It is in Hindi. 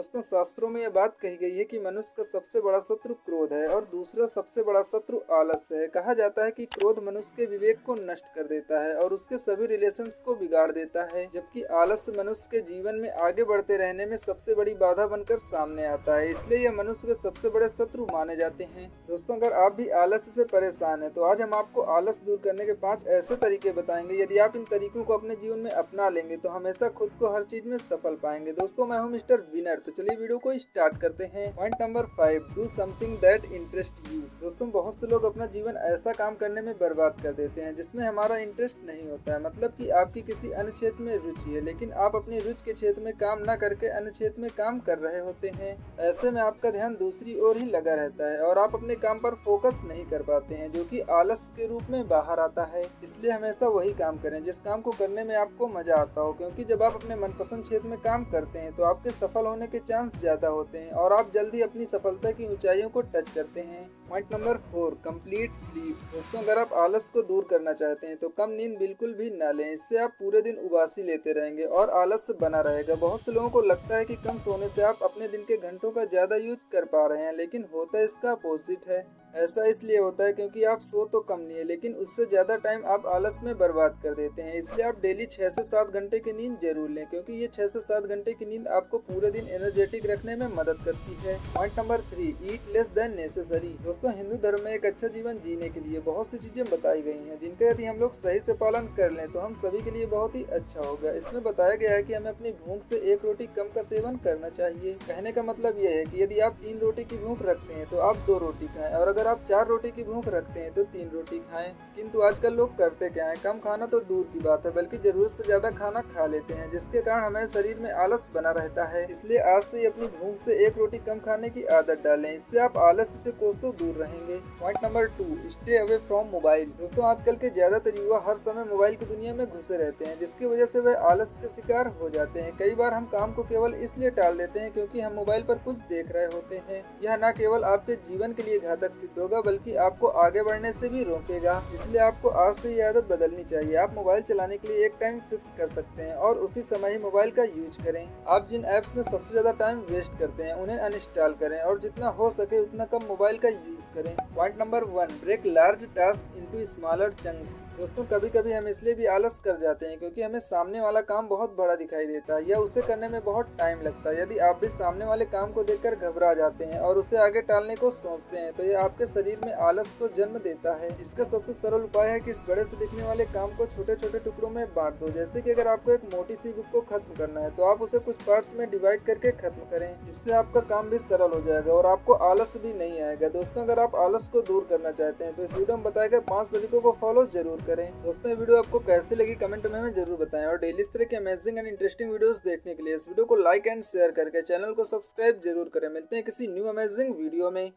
दोस्तों शास्त्रों में यह बात कही गई है कि मनुष्य का सबसे बड़ा शत्रु क्रोध है और दूसरा सबसे बड़ा शत्रु आलस्य है। कहा जाता है कि क्रोध मनुष्य के विवेक को नष्ट कर देता है और उसके सभी रिलेशंस को बिगाड़ देता है, जबकि आलस्य मनुष्य के जीवन में आगे बढ़ते रहने में सबसे बड़ी बाधा बनकर सामने आता है। इसलिए यह मनुष्य के सबसे बड़े शत्रु माने जाते हैं। दोस्तों अगर आप भी आलस्य से परेशान हैं तो आज हम आपको आलस दूर करने के 5 ऐसे तरीके बताएंगे। यदि आप इन तरीकों को अपने जीवन में अपना लेंगे तो हमेशा खुद को हर चीज में सफल पाएंगे। दोस्तों मैं हूं मिस्टर विनर, तो चलिए वीडियो को स्टार्ट करते हैं। Point number 5, do something that interest you. दोस्तों बहुत से लोग अपना जीवन ऐसा काम करने में बर्बाद कर देते हैं जिसमें हमारा इंटरेस्ट नहीं होता है। मतलब कि आपकी किसी अन्य क्षेत्र में रुचि है लेकिन आप अपनी रुचि के क्षेत्र में काम न करके अन्य क्षेत्र में काम कर रहे होते हैं। ऐसे में आपका ध्यान दूसरी ओर ही लगा रहता है और आप अपने काम पर फोकस नहीं कर पाते हैं, जो कि आलस के रूप में बाहर आता है। इसलिए हमेशा वही काम करें जिस काम को करने में आपको मजा आता हो, क्योंकि जब आप अपने मनपसंद क्षेत्र में काम करते हैं तो आपके सफल होने के चांस ज्यादा होते हैं और आप जल्दी अपनी सफलता की ऊंचाइयों को टच करते हैं। Point number 4, complete sleep. दोस्तों अगर आप आलस को दूर करना चाहते हैं तो कम नींद बिल्कुल भी न लें। इससे आप पूरे दिन उबासी लेते रहेंगे और आलस बना रहेगा। बहुत से लोगों को लगता है कि कम सोने से आप अपने दिन के घंटों का ज्यादा यूज कर पा रहे हैं, लेकिन होता इसका अपोजिट है। ऐसा इसलिए होता है क्योंकि आप सो तो कम लिए लेकिन उससे ज्यादा टाइम आप आलस में बर्बाद कर देते हैं। इसलिए आप डेली 6 से 7 घंटे की नींद जरूर लें, क्योंकि ये 6 से 7 घंटे की नींद आपको पूरे दिन एनर्जेटिक रखने में मदद करती है। Point number 3, eat less than necessary. दोस्तों हिंदू धर्म में एक अच्छा जीवन जीने के लिए बहुत सी चीजें बताई गई हैं, जिनका यदि हम लोग सही से पालन कर लें तो हम सभी के लिए बहुत ही अच्छा होगा। इसमें बताया गया है कि हमें अपनी भूख से 1 रोटी कम का सेवन करना चाहिए। कहने का मतलब यह है कि यदि आप 3 रोटी की भूख रखते हैं तो आप 2 रोटी खाएं, और अगर आप 4 रोटी की भूख रखते हैं तो 3 रोटी खाएं। किंतु आजकल लोग करते क्या है, कम खाना तो दूर की बात है बल्कि जरूरत से ज्यादा खाना खा लेते हैं, जिसके कारण हमें शरीर में आलस बना रहता है। इसलिए आज से अपनी भूख से 1 रोटी कम खाने की आदत डालें। इससे आप आलस से कोसों दूर रहेंगे। Point number 2, stay away from mobile. दोस्तों आजकल के ज्यादातर युवा हर समय मोबाइल की दुनिया में घुसे रहते हैं, जिसकी वजह से वह आलस के शिकार हो जाते हैं। कई बार हम काम को केवल इसलिए टाल देते हैं क्योंकि हम मोबाइल पर कुछ देख रहे होते हैं। यह न केवल आपके जीवन के लिए घातक सिद्ध होगा बल्कि आपको आगे बढ़ने से भी रोकेगा। इसलिए आपको आज से ये आदत बदलनी चाहिए। आप मोबाइल चलाने के लिए एक टाइम फिक्स कर सकते हैं और उसी समय ही मोबाइल का यूज करें। आप जिन ऐप्स में सबसे ज्यादा टाइम वेस्ट करते हैं उन्हें अनइंस्टॉल करें और जितना हो सके उतना कम मोबाइल का यूज करें। Point number 1, break large task into smaller chunks. दोस्तों कभी कभी हम इसलिए भी आलस कर जाते हैं क्योंकि हमें सामने वाला काम बहुत बड़ा दिखाई देता है या उसे करने में बहुत टाइम लगता है। यदि आप भी सामने वाले काम को देखकर घबरा जाते हैं और उसे आगे टालने को सोचते हैं तो यह आपके शरीर में आलस को जन्म देता है। इसका सबसे सरल उपाय है कि इस बड़े से दिखने वाले काम को छोटे छोटे टुकड़ों में बांट दो। जैसे कि अगर आपको एक मोटी सी बुक को खत्म करना है तो आप उसे कुछ पार्ट्स में डिवाइड करके खत्म करें। इससे आपका काम भी सरल हो जाएगा और आपको आलस भी नहीं आएगा। दोस्तों अगर आप आलस को दूर करना चाहते हैं तो इस वीडियो में बताए गए 5 तरीकों को फॉलो जरूर करें। दोस्तों वीडियो आपको कैसी लगी कमेंट में हमें जरूर बताएं और डेली इस तरह के अमेजिंग एंड इंटरेस्टिंग वीडियोस देखने के लिए इस वीडियो को लाइक एंड शेयर करके चैनल को सब्सक्राइब जरूर करें। मिलते हैं किसी न्यू अमेजिंग वीडियो में।